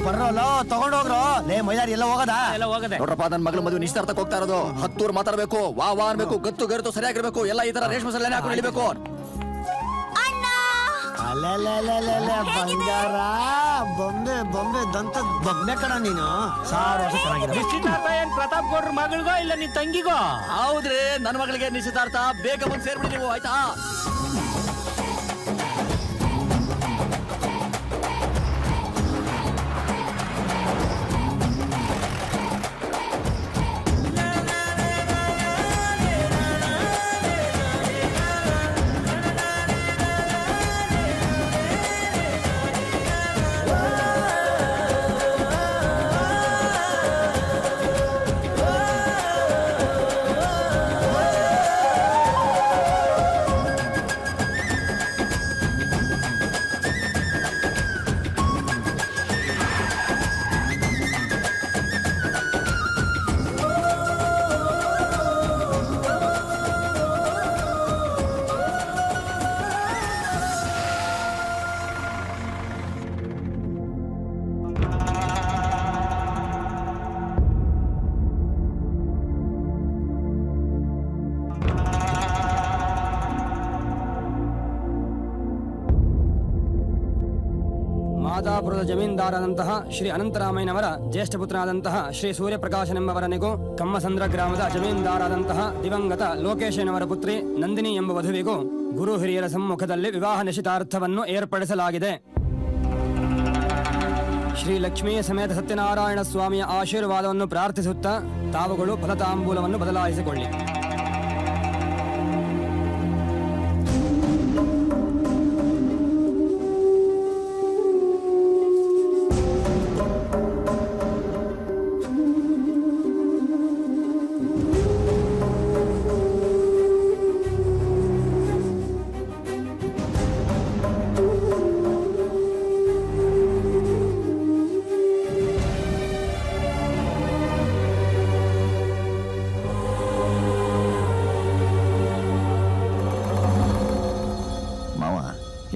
ಬರ್ರಲ್ಲ ತಗೊಂಡೋಗ್ರು ಲೇ ಮೈದಾರಿ ಎಲ್ಲ ಹೋಗದೆ ನೋಡ್ರಪ್ಪ ನನ್ ಮಗಳು ಮದುವೆ ನಿಶ್ಚಿತಾರ್ಥಕ್ಕೆ ಹೋಗ್ತಾ ಇರೋದು. 10 ಊರ್ ಮಾತಾಡ್ಬೇಕು, ವಾ ಅನ್ಬೇಕು, ಗತ್ತು ಗರುತು ಸರಿಯಾಗಿರ್ಬೇಕು, ಎಲ್ಲ ಈ ತರ ರೇಷ್ಮೆ ಸಲ ಹಾಕೊಂಡು ನಡಿಬೇಕು. ಬಂಗಾರ ಬೊಂಬೆ ದಂತ ಬೊಂಬೆ ಕಣ ನೀನು. 1000 ವರ್ಷ ಚೆನ್ನಾಗಿದೆ. ನಿಶ್ಚಿತಾರ್ಥ ಏನ್ ಪ್ರತಾಪ್ ಗೌಡ್ರ ಮಗಳಿಗೋ ಇಲ್ಲ ನಿನ್ ತಂಗಿಗೋ? ಹೌದ್ರಿ, ನನ್ ಮಗಳಿಗೆ ನಿಶ್ಚಿತಾರ್ಥ. ಬೇಗ ಬಂದು ಸೇರ್ಬಿಡಿ ನೀವು, ಆಯ್ತಾ? ಮಾದಾಪುರದ ಜಮೀನ್ದಾರನಾದಂತಹ ಶ್ರೀ ಅನಂತರಾಮಯ್ಯನವರ ಜ್ಯೇಷ್ಠ ಪುತ್ರನಾದಂತಹ ಶ್ರೀ ಸೂರ್ಯಪ್ರಕಾಶನೆಂಬವರನಿಗೂ ಕಮ್ಮಸಂದ್ರ ಗ್ರಾಮದ ಜಮೀನ್ದಾರರಾದಂತಹ ದಿವಂಗತ ಲೋಕೇಶನವರ ಪುತ್ರಿ ನಂದಿನಿ ಎಂಬ ವಧುವಿಗೂ ಗುರು ಹಿರಿಯರ ಸಮ್ಮುಖದಲ್ಲಿ ವಿವಾಹ ನಿಶ್ಚಿತಾರ್ಥವನ್ನು ಏರ್ಪಡಿಸಲಾಗಿದೆ. ಶ್ರೀ ಲಕ್ಷ್ಮೀ ಸಮೇತ ಸತ್ಯನಾರಾಯಣ ಸ್ವಾಮಿಯ ಆಶೀರ್ವಾದವನ್ನು ಪ್ರಾರ್ಥಿಸುತ್ತಾ ತಾವುಗಳು ಫಲತಾಂಬೂಲವನ್ನು ಬದಲಾಯಿಸಿಕೊಳ್ಳಿ.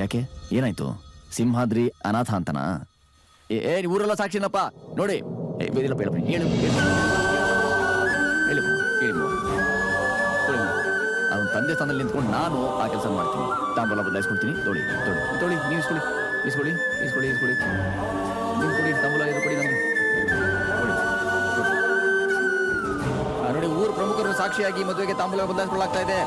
ಯಾಕೆ, ಏನಾಯ್ತು? ಸಿಂಹಾದ್ರಿ ಅನಾಥ ಅಂತನಾ? ಊರೆಲ್ಲ ಸಾಕ್ಷಿನಪ್ಪ ನೋಡಿ. ಅವನ ತಂದೆ ಸ್ಥಾನದಲ್ಲಿ ನಿಂತ್ಕೊಂಡು ನಾನು ಆ ಕೆಲಸ ಮಾಡ್ತೀನಿ. ತಾಂಬೂಲ ಬದಲಾಯಿಸ್ಕೊಡ್ತೀನಿ. ತೊಳಿ ತೊಳಿ ತೊಳಿ, ನೀವು ಇಸ್ಕೊಳ್ಳಿ ಇಸ್ಕೊಳ್ಳಿ ಇಸ್ಕೊಳ್ಳಿ ಇಸ್ಕೊಳ್ಳಿ, ನೀವು ಕೊಡಿ ತಾಂಬೂಲ, ಇದು ಕೊಡಿ ನನಗೆ ನೋಡಿ. ಊರು ಪ್ರಮುಖರು ಸಾಕ್ಷಿಯಾಗಿ ಮದುವೆಗೆ ತಾಂಬೂಲ ಬದಲಾಯಿಸ್ಕೊಳ್ಳಾಗ್ತಾ ಇದೆ.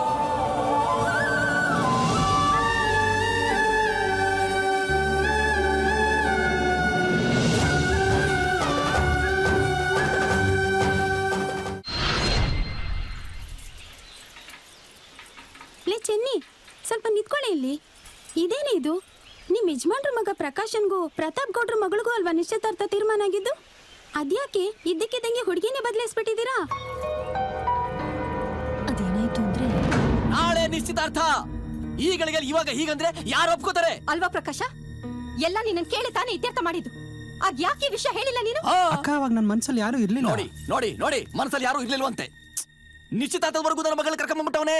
ಚೆನ್ನಿ, ಸ್ವಲ್ಪ ನಿಂತ್ಕೊಳ್ಳಿ ಇಲ್ಲಿ. ಇದೇನೇ ಇದು? ನಿಮ್ ಯಜಮಾನ್ರ ಮಗ ಪ್ರಕಾಶನ್ಗೂ ಪ್ರತಾಪ್ ಗೌಡ್ರ ಮಗಳಿಗೂ ಅಲ್ವಾ ನಿಶ್ಚಿತಾರ್ಥ ತೀರ್ಮಾನ ಆಗಿದ್ದು? ಅದ್ಯಾಕೆ ಇದ್ದಕ್ಕಿದ್ದಂಗೆ ಹುಡುಗಿನೇ ಬದಲಾಯಿಸ್ಬಿಟ್ಟಿದ್ದೀರಾ? ಅದೇನಾಯ್ತು ಅಂದ್ರೆ ನಾಳೆ ನಿಶ್ಚಿತಾರ್ಥ. ಈಗಳಿಗೆ ಇವಾಗ ಹೀಗಂದ್ರೆ ಯಾರು ಒಪ್ಕೋತಾರೆ ಅಲ್ವಾ ಪ್ರಕಾಶ? ಎಲ್ಲ ನಿನ್ನ ಕೇಳಿ ತಾನೇ ಇತ್ಯರ್ಥ ಮಾಡಿದ್ದು. ಅದ್ಯಾಕೆ ವಿಷಯ ಹೇಳಿಲ್ಲ ನೀನು? ಅಕ್ಕ, ಅವಾಗ ನನ್ನ ಮನ್ಸಲ್ಲಿ ಯಾರು ಇರ್ಲಿಲ್ಲ. ನೋಡಿ ನೋಡಿ ನೋಡಿ, ಮನಸ್ಸಲ್ಲಿ ಯಾರು ಇರ್ಲಿಲ್ವಂತೆ. ನಿಶ್ಚಿತಾರ್ಥದವರೆಗೂ ನನ್ನ ಮಗಳನ್ನ ಕರ್ಕೊಂಡ್ಬಿಟ್ಟವನೇ.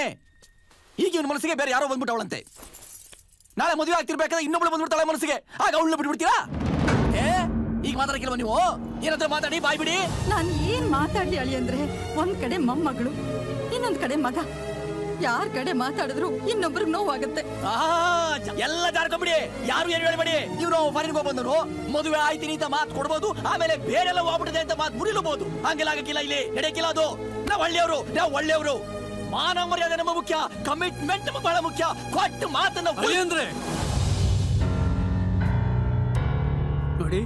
ಈಗ ಇವನ ಮನಸ್ಸಿಗೆ ಬೇರೆ ಯಾರೋ ಬಂದ್ಬಿಟ್ಟವಳಂತೆ. ನಾಳೆ ಮದುವೆ ಆಗ್ತಿರ್ಬೇಕಾದ್ರೆ ಇನ್ನೊಬ್ಳು ಬಂದ್ಬಿಡ್ತಾಳೆ ಮನಸ್ಸಿಗೆ. ಆಗ ಅವಳನ್ನ ಬಿಟ್ಬಿಡ್ತೀರಾ? ಈಗ ಮಾತಾಡಕ್ಕಿಲ್ವ ನೀವು? ಏನಾದ್ರೂ ಮಾತಾಡಿ ಬಾಯ್ ಬಿಡಿ. ನಾನು ಏನ್ ಮಾತಾಡ್ಲಿ ಅಳಿ ಅಂದ್ರೆ, ಒಂದ್ ಕಡೆ ಮೊಮ್ಮಗಳು, ಇನ್ನೊಂದ್ ಕಡೆ ಮಗ. ಯಾರ್ ಕಡೆ ಮಾತಾಡಿದ್ರು ಇನ್ನೊಬ್ರಿಗೆ ನೋವಾಗುತ್ತೆ. ಎಲ್ಲ ಜಾರ್ಕೊಂಡ್ಬಿಡಿ, ಯಾರು ಏನು ಹೇಳ್ಬೇಡಿ. ಇವ್ರು ಫಾರಿನ್ಗೆ ಹೋಗ್ಬಂದ್ರು, ಮದುವೆ ಆಯ್ತೀನಿ ಅಂತ ಮಾತು ಕೊಡ್ಬೋದು, ಆಮೇಲೆ ಬೇರೆಲ್ಲ ಹೋಗ್ಬಿಟ್ಟಿದೆ ಅಂತ ಮಾತು ಮುರಿಲಬಹುದು. ಹಂಗೆಲ್ಲ ಆಗಕ್ಕಿಲ್ಲ, ಇಲ್ಲಿ ನಡೆಯಕ್ಕಿಲ್ಲ. ಅದು ನಾವು ಒಳ್ಳೆಯವರು. ಮಾನ ಮರ್ಯಾದೆ ನಮ್ಮ ಮುಖ್ಯ, ಕಮಿಟ್ಮೆಂಟ್ ನಮಗೆ ಬಹಳ ಮುಖ್ಯ. ಕೊಟ್ಟು ಮಾತನ್ನ ಅಂದ್ರೆ ನೋಡಿ,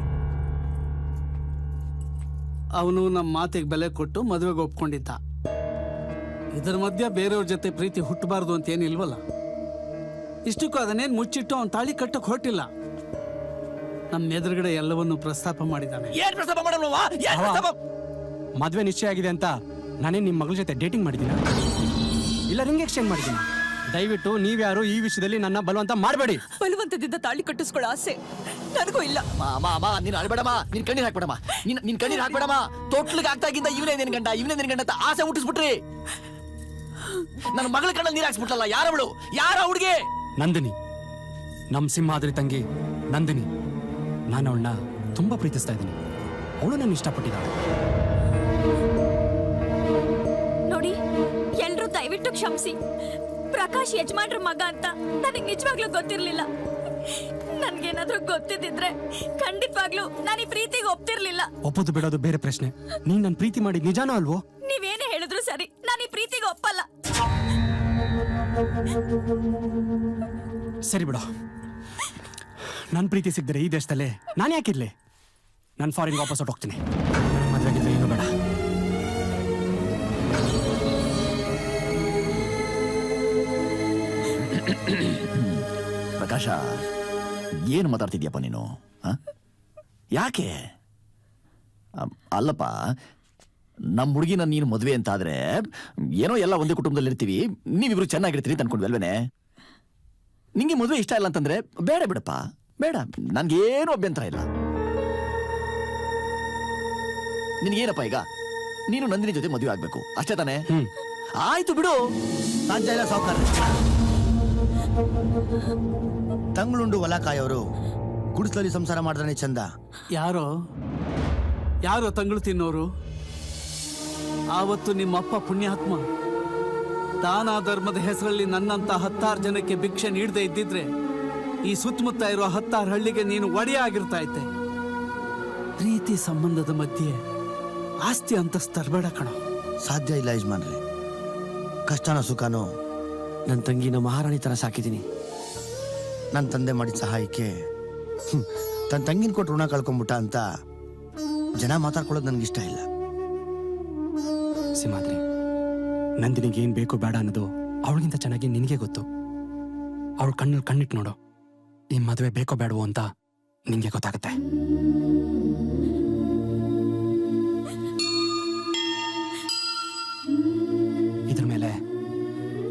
ಅವನು ನಮ್ಮ ಮಾತಿಗೆ ಬೆಲೆ ಕೊಟ್ಟು ಮದುವೆಗೆ ಒಪ್ಕೊಂಡಿದ್ದ. ಇದರ ಮಧ್ಯೆ ಬೇರೆಯವ್ರ ಜೊತೆ ಪ್ರೀತಿ ಹುಟ್ಟಬಾರ್ದು ಅಂತ ಏನಿಲ್ವಲ್ಲ. ಇಷ್ಟಕ್ಕೂ ಅದನ್ನೇನು ಮುಚ್ಚಿಟ್ಟು ಅವನು ತಾಳಿ ಕಟ್ಟಕ್ಕೆ ಹೊರಟಿಲ್ಲ. ನಮ್ಮ ಎದುರುಗಡೆ ಎಲ್ಲವನ್ನೂ ಪ್ರಸ್ತಾಪ ಮಾಡಿದ್ದಾನೆ. ಮದುವೆ ನಿಶ್ಚಯ ಆಗಿದೆ ಅಂತ ನಾನೇ ನಿಮ್ಮ ಮಗಳ ಜೊತೆ ಡೇಟಿಂಗ್ ಮಾಡಿದ್ದೀನ ಇಲ್ಲ ರಿಂಗ್ ಎಕ್ಸ್ಚೇಂಜ್ ಮಾಡಿದ್ದೀನಿ. ದಯವಿಟ್ಟು ನೀವ್ಯಾರು ಈ ವಿಷಯದಲ್ಲಿ ನನ್ನ ಬಲವಂತ ಮಾಡಬೇಡಿ. ಬಲವಂತದಿಂದ ತಾಳಿ ಕಟ್ಟಿಸ್ಕೊಳ್ಳೋ ಆಸೆ ನನಗೂ ಇಲ್ಲ. ನೀನ್ ಅಳ್ಬೇಡಮ್ಮ, ನಿನ್ ಕಣ್ಣೀರ್ ಹಾಕ್ಬೇಡಮ್ಮ, ನಿನ್ ಕಣ್ಣೀರ್ ಹಾಕ್ಬೇಡಮ್ಮ. ತೊಟ್ಲಿಗೆ ಆಗ್ತಾಗಿಂದ ಇವನೇ ನಿನ್ ಗಂಡ ಅಂತ ಆಸೆ ಹುಟ್ಟಿಸ್ಬಿಟ್ರಿ. ನನ್ನ ಮಗಳ ಕಣ್ಣಲ್ಲಿ ನೀರ್ ಹಾಕ್ಸ್ಬಿಟ್ಲಲ್ಲ. ಯಾರವಳು? ಯಾರ ಹುಡುಗಿ? ನಂದಿನಿ, ನಮ್ ಸಿಂಹಾದ್ರಿ ತಂಗಿ ನಂದಿನಿ. ನಾನು ಅವಳನ್ನ ತುಂಬಾ ಪ್ರೀತಿಸ್ತಾ ಇದ್ದೀನಿ. ಅವಳು ನನ್ನ ಇಷ್ಟಪಟ್ಟಿದ್ದಾಳೆ. ನೋಡಿ, ಎಲ್ರೂ ದಯವಿಟ್ಟು ಕ್ಷಮಿಸಿ. ಪ್ರಕಾಶ್ ಯಜಮಾನ್ರ ಮಗ ಅಂತ ನನಗೆ ನಿಜವಾಗ್ಲೂ ಗೊತ್ತಿರ್ಲಿಲ್ಲ. ನನ್ಗೇನಾದ್ರೂ ಗೊತ್ತಿದ್ದಿದ್ರೆ ಖಂಡಿತವಾಗ್ಲೂ ನಾನು ಈ ಪ್ರೀತಿಗೆ ಒಪ್ತಿರ್ಲಿಲ್ಲ. ಒಪ್ಪೋದು ಬಿಡೋದು ಬೇರೆ ಪ್ರಶ್ನೆ. ನೀನ್ ನನ್ನ ಪ್ರೀತಿ ಮಾಡಿ ನಿಜಾನೋ ಅಲ್ವೋ? ನೀವೇನೇ ಹೇಳಿದ್ರು ಸರಿ, ನಾನು ಈ ಪ್ರೀತಿಗೆ ಒಪ್ಪಲ್ಲ. ಸರಿ ಬಿಡು. ನನ್ನ ಪ್ರೀತಿ ಸಿಗ್ದರೆ ಈ ದೇಶದಲ್ಲೇ ನಾನು ಯಾಕಿರ್ಲಿ? ನಾನು ಫಾರಿನ್ ವಾಪಸ್ ಹೊರಟೋಗ್ತೀನಿ. ಮದುವೆಗಿದ್ರೆ ಏನು ಬೇಡ. ಪ್ರಕಾಶ, ಏನು ಮಾತಾಡ್ತಿದ್ಯಪ್ಪ ನೀನು? ಯಾಕೆ? ಅಲ್ಲಪ್ಪ, ನಮ್ಮ ಹುಡುಗಿನ ನೀನು ಮದುವೆ ಅಂತಾದ್ರೆ ಏನೋ ಎಲ್ಲ ಒಂದೇ ಕುಟುಂಬದಲ್ಲಿ ಇರ್ತೀವಿ, ನೀವಿಬ್ರು ಚೆನ್ನಾಗಿರ್ತೀರಿ ಅಂತ ಅನ್ಕೊಂಡ್ವಲ್ವೇನೆ? ನಿಂಗೆ ಮದುವೆ ಇಷ್ಟ ಇಲ್ಲ ಅಂತಂದ್ರೆ ಬೇಡ ಬಿಡಪ್ಪ, ಬೇಡ. ನನ್ಗೇನು ಅಭ್ಯಂತರ ಇಲ್ಲ. ನಿನಗೇನಪ್ಪ ಈಗ? ನೀನು ನಂದಿನಿ ಜೊತೆ ಮದುವೆ ಆಗ್ಬೇಕು ಅಷ್ಟೇ ತಾನೇ? ಆಯ್ತು ಬಿಡು. ಸಾಧ್ಯ ಇಲ್ಲ ಸಾವುಕಾರ. ತಂಗ್ಳುಂಡು ಹೊಲ ಕಾಯೋರು ಗುಡಿಸಲಲ್ಲಿ ಸಂಸಾರ ಮಾಡಿದ್ರೆ ಚಂದ. ಯಾರೋ ತಂಗಳು ತಿನ್ನೋರು? ಆವತ್ತು ನಿಮ್ಮಪ್ಪ ಪುಣ್ಯಾತ್ಮ ದಾನ ಧರ್ಮದ ಹೆಸರಲ್ಲಿ ನನ್ನಂತ 10 ಜನಕ್ಕೆ ಭಿಕ್ಷೆ ನೀಡದೆ ಇದ್ದಿದ್ರೆ ಈ ಸುತ್ತಮುತ್ತ ಇರುವ 10 ಹಳ್ಳಿಗೆ ನೀನು ಒಡೆಯ ಆಗಿರ್ತಾ ಇದ್ದೆ. ಪ್ರೀತಿ ಸಂಬಂಧದ ಮಧ್ಯೆ ಆಸ್ತಿ ಅಂತಸ್ತು ತರಬೇಡ ಕಣ. ಸಾಧ್ಯ ಇಲ್ಲ ಯಜಮಾನ್ರೆ. ಕಷ್ಟನೋ ಸುಖನೋ ನನ್ನ ತಂಗಿನ ಮಹಾರಾಣಿ ತರ ಸಾಕಿದ್ದೀನಿ. ನನ್ನ ತಂದೆ ಮಾಡಿದ ಸಹಾಯಕ್ಕೆ ತನ್ನ ತಂಗಿನ ಕೊಟ್ಟು ಋಣ ಕಳ್ಕೊಂಬಿಟ್ಟ ಅಂತ ಜನ ಮಾತಾಡ್ಕೊಳ್ಳೋದು ನನಗಿಷ್ಟ ಇಲ್ಲ. ಸಿಮಾದ್ರಿ, ನಂದಿನಿಗೆ ಏನ್ ಬೇಕು ಬೇಡ ಅನ್ನೋದು ಅವಳಿಗಿಂತ ಚೆನ್ನಾಗಿ ನಿನಗೆ ಗೊತ್ತು. ಅವಳ ಕಣ್ಣಲ್ಲಿ ಕಣ್ಣಿಟ್ಟು ನೋಡು. ಈ ಮದುವೆ ಬೇಕೋ ಬೇಡವೋ ಅಂತ ನಿಂಗೆ ಗೊತ್ತಾಗುತ್ತೆ. ಇದ್ರ ಮೇಲೆ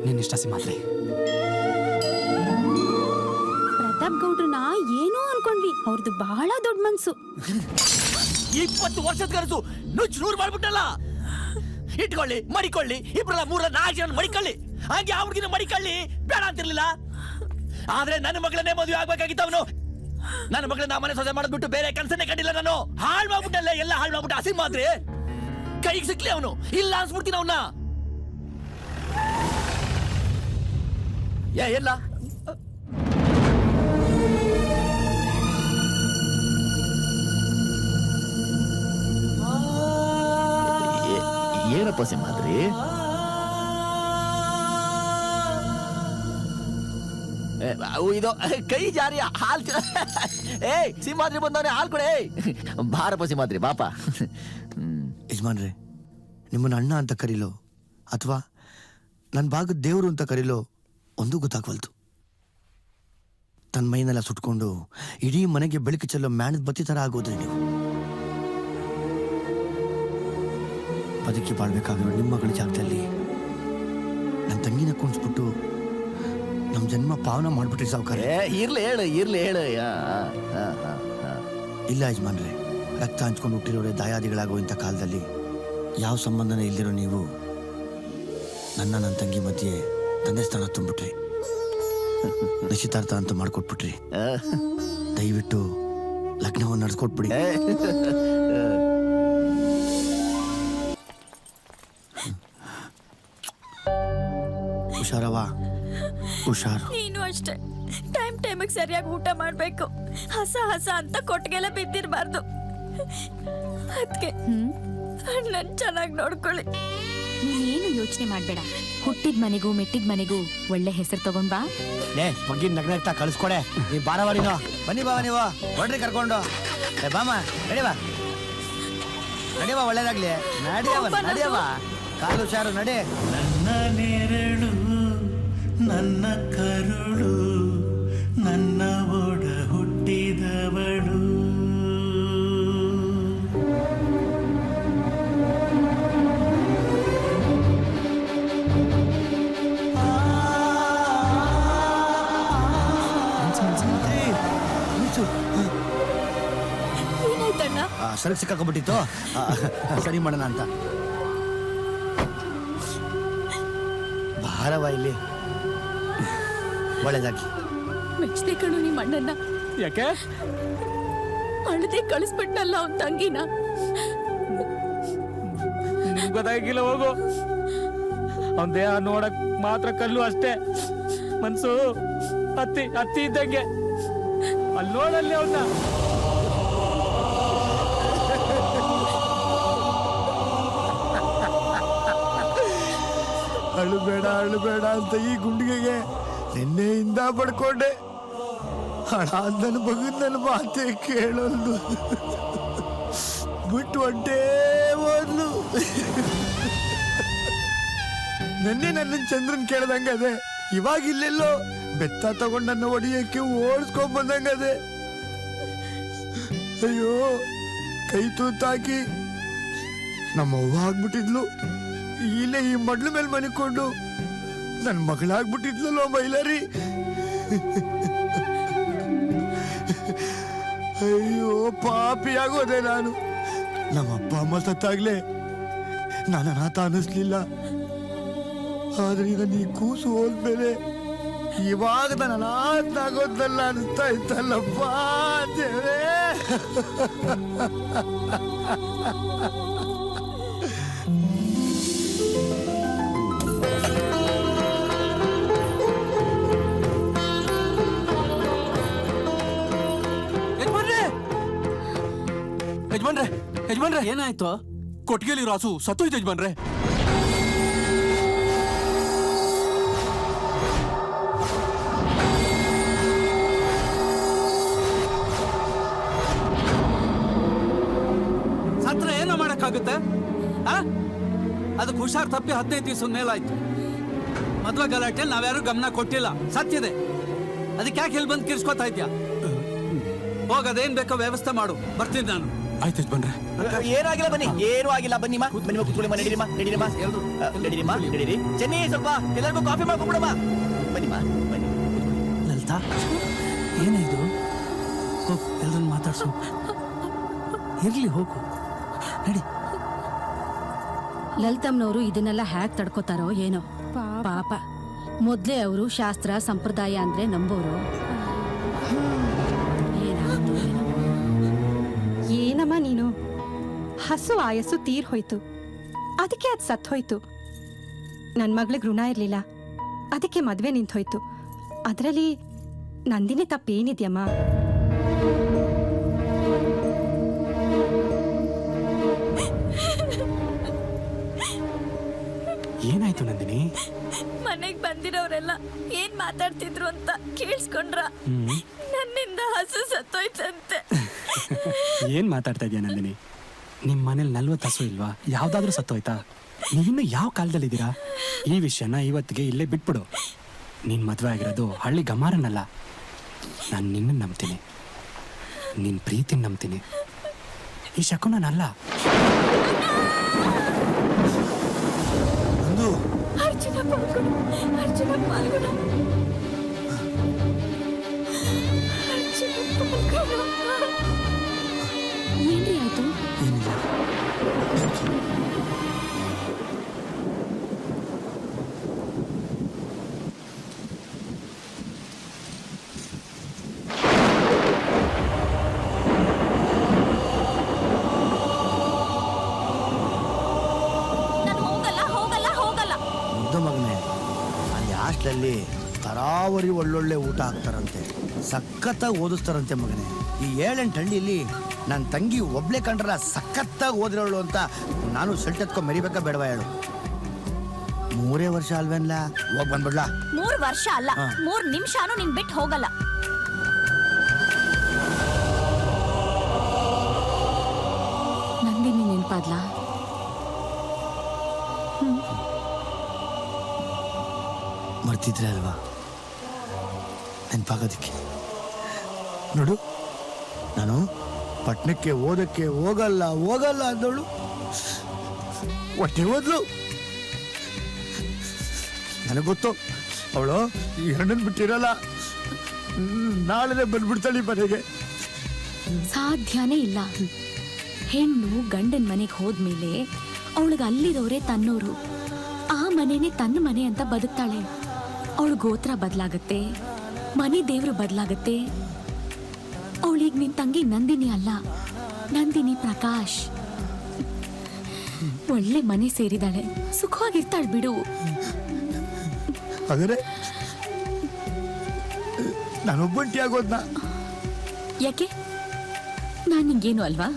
ನಿನ್ನಿಷ್ಟ ಸಿಮಾದ್ರಿ. ಪ್ರತಾಪ್ ಗೌಡ್ರನ್ನ ಏನೋ ಅನ್ಕೊಂಡ್ವಿ, ಅವ್ರದ್ದು ಬಹಳ ದೊಡ್ಡ ಮನ್ಸು. 20 ವರ್ಷದ ಕನಸು ನುಚ್ಚು ನೂರು ಮಾಡ್ಬಿಟ್ಟಲ್ಲ. ಇಟ್ಕೊಳ್ಳಿ, ಮಡಿಕೊಳ್ಳಿ, 2 3 4 ಜನ ಮಡಿಕೊಳ್ಳಿ. ಹಾಗೆ ಅವ್ರಿಗಿನ ಮಡಿಕೊಳ್ಳಿ ಬೇಡ ಅಂತಿರ್ಲಿಲ್ಲ. ಆದ್ರೆ ನನ್ನ ಮಗಳನ್ನೇ ಮದುವೆ ಆಗ್ಬೇಕಾಗಿತ್ತು ಅವನು. ನನ್ನ ಮಗಳನ್ನ ಮನೆ ಸೊಸೆ ಮಾಡಿದ್ಬಿಟ್ಟು ಬೇರೆ ಕನಸನ್ನೇ ಕಂಡಿಲ್ಲ ನಾನು. ಹಾಳು ಮಾಡ್ಬಿಟ್ಟಲ್ಲ, ಎಲ್ಲ ಹಾಳು ಮಾಡ್ಬಿಟ್ಟು ಹಸಿ ಮಾದ್ರೆ ಕೈಗೆ ಸಿಕ್ಲಿ ಅವನು. ಇಲ್ಲ ಅನ್ಸ್ಬಿಡ್ತೀನಿ ಅವನ್ನ. ಎಲ್ಲ ಏನಪ್ಪ ಸಿಂಹಾದ್ರಿ? ಇದು ಕೈ ಜಾರಿ ಹಾಲ್. ಏಯ್ ಸಿಂಹಾದ್ರಿ ಬಂದವನೇ, ಹಾಲ್ ಕೊಡೆ. ಬಾರಪ್ಪ ಸಿಂಹಾದ್ರಿ, ಬಾಪ. ಯಜಮಾನ್ರೆ, ನಿಮ್ಮನ್ನ ಅಣ್ಣ ಅಂತ ಕರೀಲೋ ಅಥವಾ ನನ್ನ ಭಾಗದ ದೇವರು ಅಂತ ಕರೀಲೋ ಒಂದೂ ಗೊತ್ತಾಗ್ವಲ್ತು. ತನ್ನ ಮೈನೆಲ್ಲ ಸುಟ್ಕೊಂಡು ಇಡೀ ಮನೆಗೆ ಬೆಳಕು ಚೆಲ್ಲೋ ಮ್ಯಾಣದ ಬತ್ತಿ ಥರ ಆಗೋದ್ರಿ ನೀವು. ಬದುಕಿ ಬಾಳ್ಬೇಕಾಗಿರೋ ನಿಮ್ಮ ಮಗಳ ಜಾಗದಲ್ಲಿ ನನ್ನ ತಂಗಿನ ಕುಣಿಸ್ಬಿಟ್ಟು ನಮ್ಮ ಜನ್ಮ ಪಾವನ ಮಾಡ್ಬಿಟ್ರಿ ಸಾವುಕಾರ. ಇರ್ಲಿ ಹೇಳು. ಇಲ್ಲ ಯಜಮಾನ್ರೆ, ರಕ್ತ ಹಂಚ್ಕೊಂಡು ಹುಟ್ಟಿರೋರೆ ದಾಯಾದಿಗಳಾಗೋ ಇಂಥ ಕಾಲದಲ್ಲಿ ಯಾವ ಸಂಬಂಧನೇ ಇಲ್ದಿರೋ ನೀವು ನನ್ನ ತಂಗಿ ಮಧ್ಯೆ ತಂದೆ ಸ್ಥಾನ ತುಂಬಿಟ್ರಿ. ನಿಶ್ಚಿತಾರ್ಥ ಅಂತ ಮಾಡ್ಕೊಟ್ಬಿಟ್ರಿ. ದಯವಿಟ್ಟು ಲಗ್ನವನ್ನು ನಡೆಸ್ಕೊಟ್ಬಿಡಿ. ಹುಷಾರವಾ? ಹುಷಾರು. ನೀನು ಅಷ್ಟೇ ಟೈಮಿಗೆ ಸರಿಯಾಗಿ ಊಟ ಮಾಡ್ಬೇಕು. ಹಸ ಅಂತ ಕೊಟ್ಟಿಗೆಲ್ಲ ಬಿದ್ದಿರಬಾರ್ದು. ಅದಕ್ಕೆ ನನ್ ಚೆನ್ನಾಗಿ ನೋಡ್ಕೊಳ್ಳಿ. ನೀನೇನು ಯೋಚನೆ ಮಾಡ್ಬೇಡ. ಹುಟ್ಟಿದ ಮನೆಗೂ ಮೆಟ್ಟಿದ ಮನೆಗೂ ಒಳ್ಳೆ ಹೆಸರು ತಗೊಂಡ್ ಬಾ. ಮಗ್ಗಿನ ನಗ್ನಗ್ತಾ ಕಳಿಸ್ಕೊಡೆ. ನೀ ಬಾರವಾಡಿನೋ. ಬನ್ನಿ ಬಾವ, ನೀವು ಹೊಡ್ರಿ ಕರ್ಕೊಂಡು. ಬಾಮ ನಡಿಯವಾ, ಒಳ್ಳೇದಾಗ್ಲಿ. ನಡಿಯವ ಕಾಲು ಹುಷಾರು, ನಡಿ. ನನ್ನ ನೆರಳು, ನನ್ನ ಕರುಳು, ನನ್ನ ಒಡ ಹುಟ್ಟಿದವಳು. ಏನಾಯ್ತಣ್ಣ? ಸರಕ್ ಸಿಕ್ಕಾಕೊಂಡ್ಬಿಟ್ಟಿತ್ತು, ಸರಿ ಮಾಡೋಣ ಅಂತ. ಭಾರವ ಇಲ್ಲಿ ಒಳ್ಳೇದಾಗಿ. ಮೆಚ್ಚದೆ ಕಣು ನಿಮ್ಮ ಅಣ್ಣನ್ನ. ಯಾಕೆ? ಅಳದೆ ಕಳಿಸ್ಬಿಟ್ನಲ್ಲ ಅವನ್ ತಂಗಿನ. ನಿಮ್ಗೆ ಗೊತ್ತಾಗಿಲ್ಲ, ಹೋಗು. ಅವನ್ ದೇಹ ನೋಡಕ್ ಮಾತ್ರ ಕಲ್ಲು ಅಷ್ಟೇ, ಮನ್ಸು ಹತ್ತಿ ಹತ್ತಿ ಇದ್ದಂಗೆ. ಅಲ್ಲಿ ನೋಡಲ್ಲಿ ಅವನ್ನ. ಅಳುಬೇಡ ಅಳುಬೇಡ ಅಂತ ಈ ಗುಂಡಿಗೆಗೆ ನಿನ್ನೆಯಿಂದ ಪಡ್ಕೊಂಡೆ. ಹಣ ನನ್ನ ಮಗನ್ ನನ್ನ ಮಾತೆ ಕೇಳೋದು ಬಿಟ್ಟು ಹೊಂಟೇ ಹೋದ್ಲು. ನೆನ್ನೆ ನನ್ನ ಚಂದ್ರನ್ ಕೇಳ್ದಂಗದೆ, ಇವಾಗ ಇಲ್ಲೆಲ್ಲೋ ಬೆತ್ತ ತಗೊಂಡ್ ನನ್ನ ಒಡಿಯಕ್ಕೆ ಓಡಿಸ್ಕೊಂಡ್ ಬಂದಂಗದೆ. ಅಯ್ಯೋ, ಕೈ ತೂತಾಕಿ ನಮ್ಮವ್ವ ಆಗ್ಬಿಟ್ಟಿದ್ಲು. ಇಲ್ಲೇ ಈ ಮಡ್ಲ ಮೇಲೆ ಮನಿಕೊಂಡು ನನ್ನ ಮಗಳಾಗ್ಬಿಟ್ಟಿದ್ಲಲ್ಲೋ ಮೈಲಾರಿ. ಅಯ್ಯೋ, ಪಾಪಿ ಆಗೋದೆ ನಾನು. ನಮ್ಮಪ್ಪ ಅಮ್ಮ ಸತ್ತಾಗ್ಲೇ ನಾನು ಅನಾಥ ಅನ್ನಿಸ್ಲಿಲ್ಲ. ಆದ್ರೆ ಈಗ ನೀ ಕೂಸು ಹೋದ್ಮೇಲೆ ಇವಾಗ ನಾನು ಅನಾಥ ಆಗೋದಲ್ಲ ಅನಿಸ್ತಾ ಇತ್ತಲ್ಲಪ್ಪ ದೇವ್ರೇ. ಯಜಮಾನ್ರೆ, ಏನಾಯ್ತು? ಕೊಟ್ಟಿಗೆಲಿ ರಾಸು ಸತ್ತೋಯ್ತು ಯಜಮಾನ್ರೆ. ಸತ್ರ ಏನೋ ಮಾಡಕ್ಕಾಗುತ್ತೆ? ಅದಕ್ಕೆ ಹುಷಾರ್ ತಪ್ಪಿ 15 ದಿವಸದ ಮೇಲಾಯ್ತು. ಮದ್ವೆ ಗಲಾಟೆ ನಾವ್ಯಾರು ಗಮನ ಕೊಟ್ಟಿಲ್ಲ. ಸತ್ತಿದೆ, ಅದಕ್ಕೆ ಯಾಕೆ ಇಲ್ಲಿ ಬಂದು ಕಿರ್ಸ್ಕೊತಾ ಇದ್ಯಾ? ಹೋಗದೇನ್ ಬೇಕೋ ವ್ಯವಸ್ಥೆ ಮಾಡು, ಬರ್ತೀನಿ ನಾನು. ಆಯ್ತು ಯಜಮಾನ್ರೆ. ಏನಾಗಿಲ್ಲ, ಬನ್ನಿ. ಏನೂ ಆಗಿಲ್ಲ, ಬನ್ನಿಮ್ಮ. ಬನ್ನಿಮ್ಮ, ಕೂತ್ಕೊಳ್ಳಿಮ್ಮ. ನಡೀರಿಮ್ಮ, ನಡೀರಿಮ್ಮ, ನಡೀರಿಮ್ಮ, ನಡೀರಿ. ಚೆನ್ನಿ, ಸ್ವಲ್ಪ ಎಲ್ಲರಿಗೂ ಕಾಫಿ ಮಾಡ್ಕೊಂಡ್ಬಿಡಮ್ಮ. ಬನ್ನಿಮ್ಮ, ಬನ್ನಿ. ಲಲಿತಾ, ಏನಿದು? ಹೋಗು, ಎಲ್ರನ್ನ ಮಾತಾಡ್ಸು. ಇರ್ಲಿ, ಹೋಗು, ನಡಿ. ಲಲಿತಮ್ಮನವರು ಇದನ್ನೆಲ್ಲ ಹ್ಯಾಕ್ ತಡ್ಕೋತಾರೋ ಏನೋ ಪಾಪ. ಮೊದ್ಲೇ ಅವರು ಶಾಸ್ತ್ರ ಸಂಪ್ರದಾಯ ಅಂದ್ರೆ ನಂಬೋರು. ಏನಮ್ಮ ನೀನು? ಹಸು ಆಯಸ್ಸು ತೀರ್ ಹೋಯ್ತು, ಅದಕ್ಕೆ ಅದು ಸತ್ ಹೋಯ್ತು. ನನ್ನ ಮಗಳಿಗೆ ಋಣ ಇರ್ಲಿಲ್ಲ, ಅದಕ್ಕೆ ಮದ್ವೆ ನಿಂತೋಯ್ತು. ಅದರಲ್ಲಿ ನಂದಿನಿ ತಪ್ಪೇನಿದ್ಯಮ್ಮ? ಏನಾಯ್ತು ನಂದಿನಿ? ಮನೆಗ್ ಬಂದಿರೋರೆಲ್ಲ ಏನ್ ಮಾತಾಡ್ತಿದ್ರು ಅಂತ ಕೇಳಿಸ್ಕೊಂಡ್ರ? ನನ್ನಿಂದ ಹಸು ಸತ್ತೋಯ್ತಂತೆ. ಏನ್ ಮಾತಾಡ್ತಾ ಇದೀಯ ನಂದಿನಿ? ನಿಮ್ ಮನೇಲಿ 40 ಹಸು ಇಲ್ವಾ? ಯಾವ್ದಾದ್ರೂ ಸತ್ತೋಯ್ತಾ? ನೀವಿನ್ನು ಯಾವ ಕಾಲದಲ್ಲಿದ್ದೀರಾ? ಈ ವಿಷಯನ ಇವತ್ತಿಗೆ ಇಲ್ಲೇ ಬಿಟ್ಬಿಡು. ನೀನ್ ಮದ್ವೆ ಆಗಿರೋದು ಹಳ್ಳಿ ಗಮಾರನಲ್ಲ. ನಾನು ನಿನ್ನ ನಂಬ್ತೀನಿ, ನಿನ್ ಪ್ರೀತಿನ ನಂಬ್ತೀನಿ, ಈ ಶಕುನಲ್ಲ. ಅರ್ಜುನ ಪಾಲ್ಗೊಡು, ಅರ್ಜುನ ಪಾಲ್ಗೊಡು, ಅರ್ಜುನ ಪಾಲ್ಗೊಡು. ಏನ್ರಿ ಆಯ್ತು? ಹಾಸ್ಟೆಲಲ್ಲಿ ತರಾವರಿ ಒಳ್ಳೊಳ್ಳೆ ಊಟ ಹಾಕ್ತಾರಂತೆ, ಸಖತ್ತಾಗಿ ಓದಿಸ್ತಾರಂತೆ ಮಗನೇ. ಈ 7-8 ಹಳ್ಳಿಯಲ್ಲಿ ನನ್ನ ತಂಗಿ ಒಬ್ಳೆ ಕಂಡ್ರಲ್ಲ ಸಖತ್ತಾಗಿ ಓದಿರೋಳು ಅಂತ ನಾನು ಸೆಲ್ಟೆತ್ಕೊಂಡು ಮೆರಿಬೇಕಾ ಬೇಡವಾ ಹೇಳು? 3 ವರ್ಷ ಅಲ್ವೇನ್ಲ? ಹೋಗಿ ಬಂದ್ಬಿಡ್ಲಾ? 3 ವರ್ಷ ಅಲ್ಲ, 3 ನಿಮಿಷನೂ ನಿನ್ ಬಿಟ್ಟು ಹೋಗಲ್ಲ. ನಂದಿನಿ ನೆನ್ಪಾದ್ಲಾ? ಮರ್ತಿದ್ರೆ ಅಲ್ವಾ ನೆನಪಾಗೋದಕ್ಕೆ? ನೋಡು, ನಾನು ಪಟ್ಟಣಕ್ಕೆ ಓದಕ್ಕೆ ಹೋಗಲ್ಲ ಹೋಗಲ್ಲ ಅಂದವಳು ಹೊಟ್ಟೆ ಹೋದ್ಲು. ನನಗೆ ಗೊತ್ತು ಅವಳು ಈ ಹೆಣ್ಣನ್ ಬಿಟ್ಟಿರಲ್ಲ, ನಾಳೆ ಬಂದ್ಬಿಡ್ತಾಳೆ ಮನೆಗೆ. ಸಾಧ್ಯನೇ ಇಲ್ಲ. ಹೆಣ್ಣು ಗಂಡನ ಮನೆಗೆ ಹೋದ್ಮೇಲೆ ಅವಳಿಗೆ ಅಲ್ಲಿರೋರೆ ತನ್ನೋರು, ಆ ಮನೆನೇ ತನ್ನ ಮನೆ ಅಂತ ಬದುಕ್ತಾಳೆ. ಅವಳು ಗೋತ್ರ ಬದಲಾಗತ್ತೆ, ಮನೆ ದೇವ್ರು ಬದಲಾಗತ್ತೆ, ಅವಳಿಗೆ ನಿನ್ ತಂಗಿ ನಂದಿನಿ ಅಲ್ಲ, ನಂದಿನಿ ಪ್ರಕಾಶ್. ಒಳ್ಳೆ ಮನೆ ಸೇರಿದಾಳೆ, ಸುಖವಾಗಿರ್ತಾಳೆ ಬಿಡು. ಹಾಗಾದ್ರೆ ನಾನೊಬ್ಬಂಟಿ ಆಗೋದ್ನ? ಯಾಕೆ, ನಾನ್ ನಿಂಗೇನು ಅಲ್ವಾ?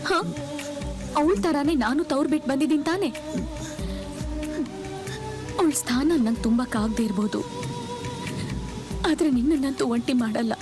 ಹ, ಅವಳ ತರಾನೇ ನಾನು ತವ್ರು ಬಿಟ್ಟು ಬಂದಿದ್ದೀನಿ ತಾನೆ. ಅವಳ ಸ್ಥಾನ ನಂಗೆ ತುಂಬಕ್ಕಾಗದೆ ಇರ್ಬೋದು, ಆದ್ರೆ ನಿನ್ನನ್ನಂತೂ ಒಂಟಿ ಮಾಡಲ್ಲ.